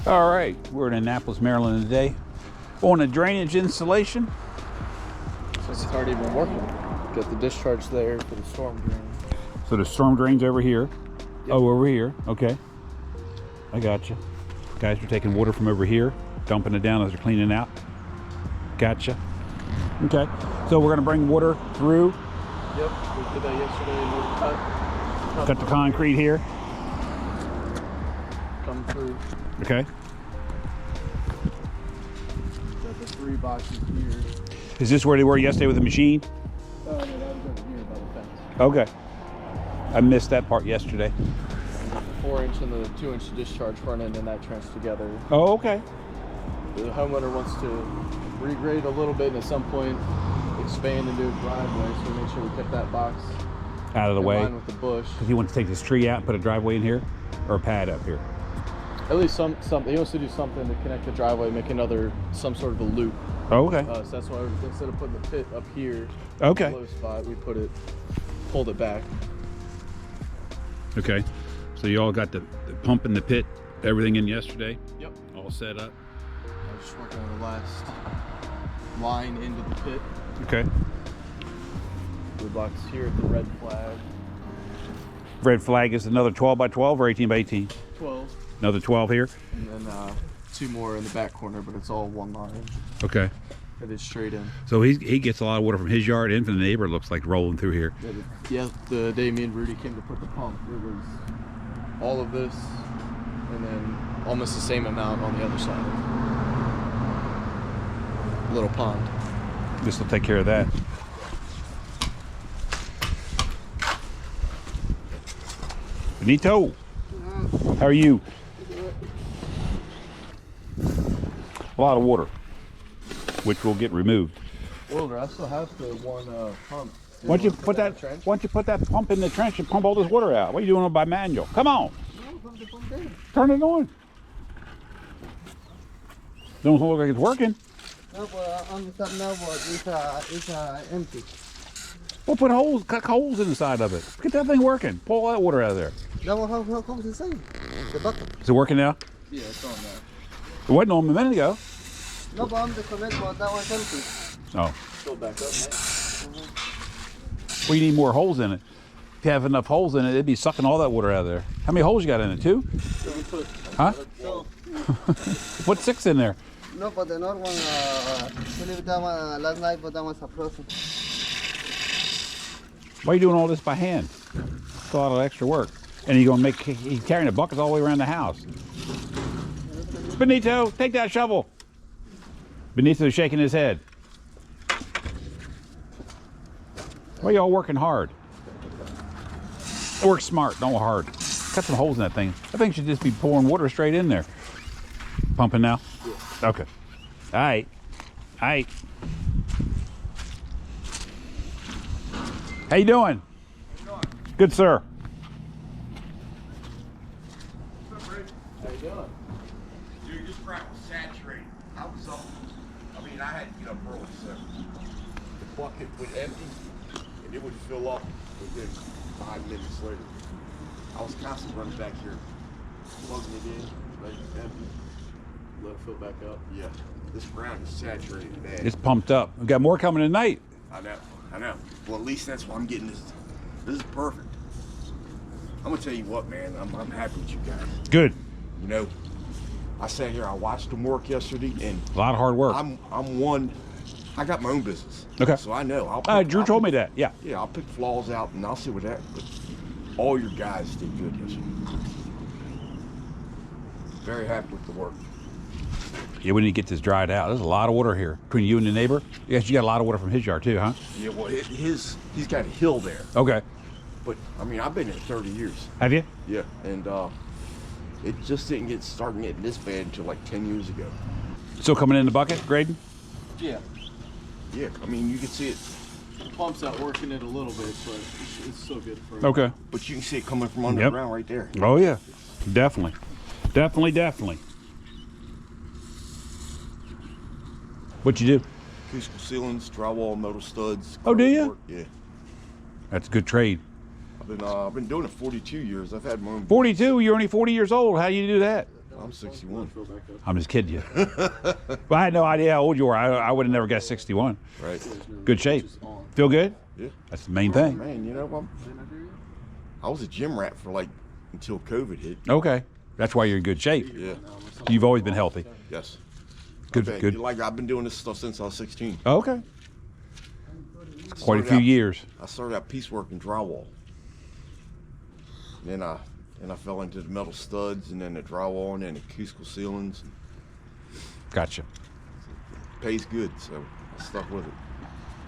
All right, we're in Annapolis, Maryland today on a drainage installation. So it's already been working. Got the discharge there for the storm drain. So the storm drain's over here. Yep. Oh, over here. Okay. I got you. Guys are taking water from over here, dumping it down as they're cleaning out. Gotcha. Okay. So we're going to bring water through. Yep, we did that yesterday. Cut the concrete here. Come through. Okay. Got the 3 boxes here. Is this where they were yesterday with the machine? Oh, no, that was over here by the fence. Okay. I missed that part yesterday. The 4-inch and the 2-inch discharge front end and that trench together. Oh, okay. The homeowner wants to regrade a little bit and at some point expand and do a driveway, so we make sure we kept that box Out of the in way. line with the bush. Because he wants to take this tree out and put a driveway in here, or a pad up here. At least something. He wants to do something to connect the driveway, make some sort of a loop. Oh, okay. So that's why instead of putting the pit up here, Okay. in the low spot, we pulled it back. Okay. So you all got the pump in the pit, everything in yesterday? Yep. All set up? I was just working on the last line into the pit. Okay. The box here at the red flag. Red flag is another 12 by 12 or 18 by 18? 12. Another 12 here? And then 2 more in the back corner, but it's all one line. Okay. It is straight in. So he gets a lot of water from his yard and from the neighbor, it looks like, rolling through here. Yeah, the day me and Rudy came to put the pump, it was all of this and then almost the same amount on the other side. Little pond. This will take care of that. Benito, how are you? A lot of water, which will get removed. Wilder, I still have the one pump. Why don't you put that pump in the trench and pump all this water out? What are you doing by manual? Come on. Turn it on. Don't look like it's working. No, but on the top now, but it's empty. Well, cut holes in the side of it. Get that thing working. Pull all that water out of there. That one, how comes the same? The bucket. Is it working now? Yeah, it's on there. It wasn't on a minute ago. No, but I'm the connect, but that one's empty. Oh. Fill back up, man. Well, you need more holes in it. If you have enough holes in it, it'd be sucking all that water out of there. How many holes you got in it? 2? So we put Huh? So, What's 6 in there? no, but the other one, we leave that one last night, but that one's a frozen. Why are you doing all this by hand? It's a lot of extra work. And he's carrying the buckets all the way around the house. Benito, take that shovel. Benito's shaking his head. Why are y'all working hard? Work smart, don't hard. Cut some holes in that thing. That thing should just be pouring water straight in there. Pumping now? Yeah. Okay. All right. All right. How you doing? Good, sir. How you doing? Dude, this crap was saturated. I was up. I mean, I had to get up early, so the bucket would empty and it would fill up within 5 minutes later. I was constantly running back here, plugging it in, letting it empty. Let it fill back up. Yeah, this ground is saturated bad. It's pumped up. We've got more coming tonight. I know. Well, at least that's why I'm getting this. This is perfect. I'm gonna tell you what, man. I'm happy with you guys. Good. You know, I sat here, I watched them work yesterday, and A lot of hard work. I'm one. I got my own business. Okay. So I know. Drew told me that. Yeah. Yeah, I'll pick flaws out and I'll see what that. But all your guys did good yesterday. Very happy with the work. Yeah, we need to get this dried out. There's a lot of water here between you and the neighbor. Yes, you got a lot of water from his yard too, huh? Yeah, well, he's got a hill there. Okay. But I mean, I've been here 30 years. Have you? Yeah, and it just didn't start getting this bad until like 10 years ago. Still coming in the bucket, grading? Yeah. Yeah, I mean, you can see it. The pump's out working it a little bit, but it's still good for Okay. But you can see it coming from underground right there. Oh yeah, definitely. Definitely. What you do? Acoustical ceilings, drywall, metal studs. Oh, do you? work. Yeah. That's a good trade. I've been doing it 42 years. I've had my own. 42? You're only 40 years old. How do you do that? I'm 61. I'm just kidding you. But I had no idea how old you were. I would have never guessed 61. Right. Good shape. Feel good? Yeah. That's the main thing. Man, you know, I was a gym rat for like until COVID hit. Okay. That's why you're in good shape. Yeah. You've always been healthy. Yes. Good, Okay, good. Like I've been doing this stuff since I was 16. Okay. Quite a Started few out- years. I started out piecework and drywall. Then I fell into the metal studs and then the drywall and then the acoustical ceilings. Gotcha. Pays good, so I stuck with it.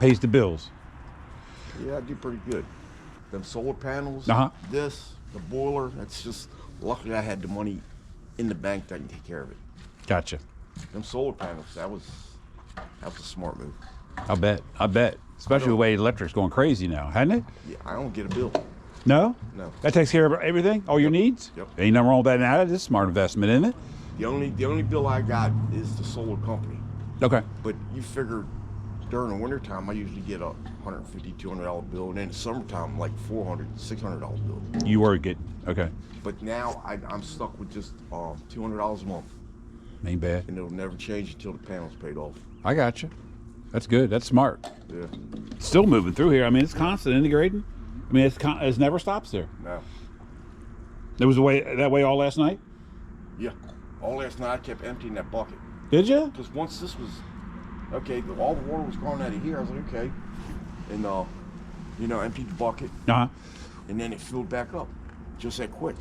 Pays the bills. Yeah, I do pretty good. Them solar panels, Uh-huh. this, the boiler, that's just, luckily I had the money in the bank that I can take care of it. Gotcha. Them solar panels, that was a smart move. I bet. Especially the way electric's going crazy now, hasn't it? Yeah, I don't get a bill. No? No. That takes care of everything? All your needs? Yep. Ain't nothing wrong with that now. It's a smart investment, isn't it? The only bill I got is the solar company. Okay. But you figure during the wintertime, I usually get a $150, $200 bill, and then in the summertime, like $400, $600 bill. You were getting, okay. But now I'm stuck with just $200 a month, Ain't bad. and it'll never change until the panel's paid off. I got you. That's good. That's smart. Yeah. Still moving through here. I mean, it's constant integrating. I mean, it never stops there. No. It was that way all last night? Yeah. All last night I kept emptying that bucket. Did you? Because once this was, okay, all the water was gone out of here, I was like, okay. And, emptied the bucket, Uh-huh. and then it filled back up, just that quick.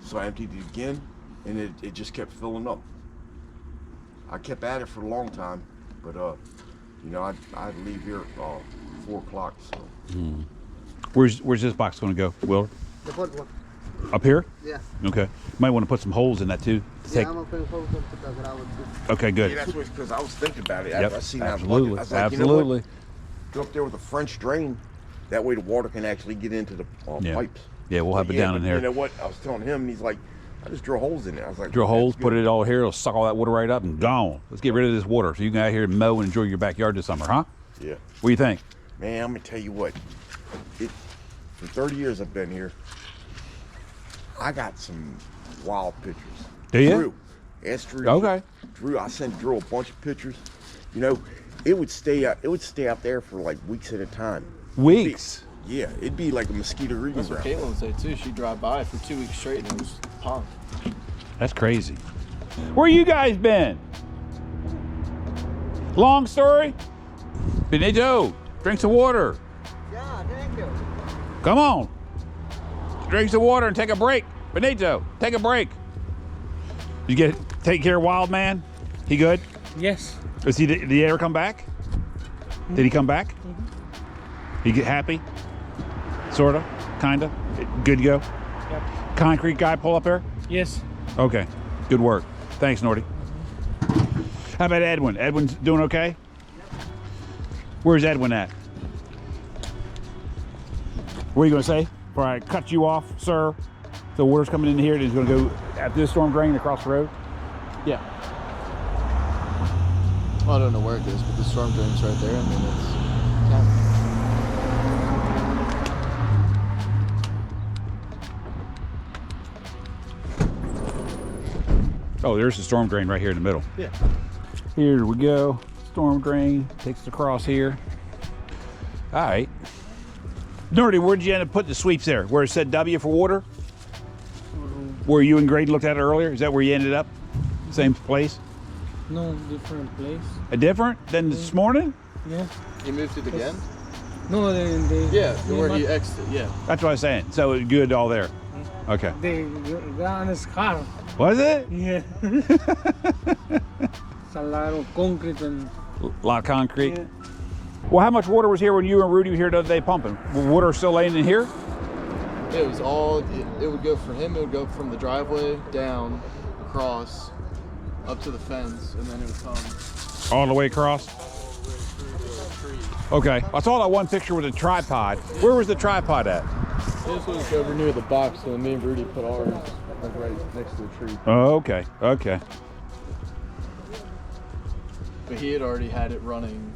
So I emptied it again, and it just kept filling up. I kept at it for a long time, but, I'd leave here at 4 o'clock, so. Where's this box going to go, Will? The first one. Up here? Yeah. Okay. Might want to put some holes in that too. To take. Yeah, I'm opening for the ground too. Okay, good. Yeah, that's because I was thinking about it Yep, after I seen that bucket. absolutely, I was like, absolutely. You know what? Go up there with a French drain. That way the water can actually get into the Yeah. pipes. Yeah, we'll have it down in but there. You know what? I was telling him, and he's like, I just drill holes in it. I was like, Drill "That's holes, good." put it all here. It'll suck all that water right up and gone. Let's get rid of this water so you can get out here and mow and enjoy your backyard this summer, huh? Yeah. What do you think? Man, I'm going to tell you what. For 30 years I've been here, I got some wild pictures. Do you? Drew. Ask Drew. Okay. Drew, I sent Drew a bunch of pictures. You know, it would stay out there for like weeks at a time. Weeks. Yeah, it'd be like a mosquito breeding That's what ground. Caitlin would say too. She'd drive by for 2 weeks straight and it was pond. That's crazy. Where you guys been? Long story? Benito, drink some water. Yeah, thank you. Come on. Drink some water and take a break. Benito, take a break. You take care of Wild Man? He good? Yes. Did he ever come back? Did he come back? He get happy? Sorta? Kinda? Good to go? Yep. Concrete guy pull up there? Yes. Okay. Good work. Thanks, Norty. How about Edwin? Edwin's doing okay? Where's Edwin at? What are you going to say before I cut you off, sir? The water's coming in here and it's going to go after this storm drain across the road? Yeah. Well, I don't know where it goes, but the storm drain's right there, and then it's. Oh, there's the storm drain right here in the middle. Yeah. Here we go. Storm drain takes us across here. All right. Norty, where'd you end up putting the sweeps there? Where it said W for water? Where you and Grady looked at it earlier? Is that where you ended up? Same place? No, different place. A different than this morning? Yeah. You moved it again? No, they Yeah, they where you mat- exited, yeah. That's what I was saying. So it's good all there. Okay. They got his car. Was it? Yeah. It's a lot of concrete and A lot of concrete. yeah. Well, how much water was here when you and Rudy were here the other day pumping? Was water still laying in here? It was all, it would go for him, it would go from the driveway down, across, up to the fence, and then it would come All the way across? through the tree. Okay. I saw that one picture with a tripod. Where was the tripod at? This was over near the box, so me and Rudy put ours like right next to the tree. Oh, okay. Okay. But he had already had it running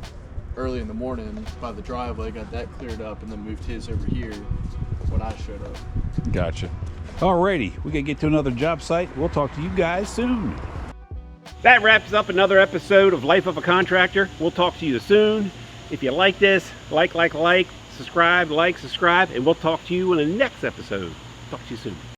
early in the morning by the driveway, got that cleared up, and then moved his over here when I showed up. Gotcha. Alrighty, we gotta get to another job site. We'll talk to you guys soon. That wraps up another episode of Life of a Contractor. We'll talk to you soon. If you like this, like, subscribe, and we'll talk to you in the next episode. Talk to you soon.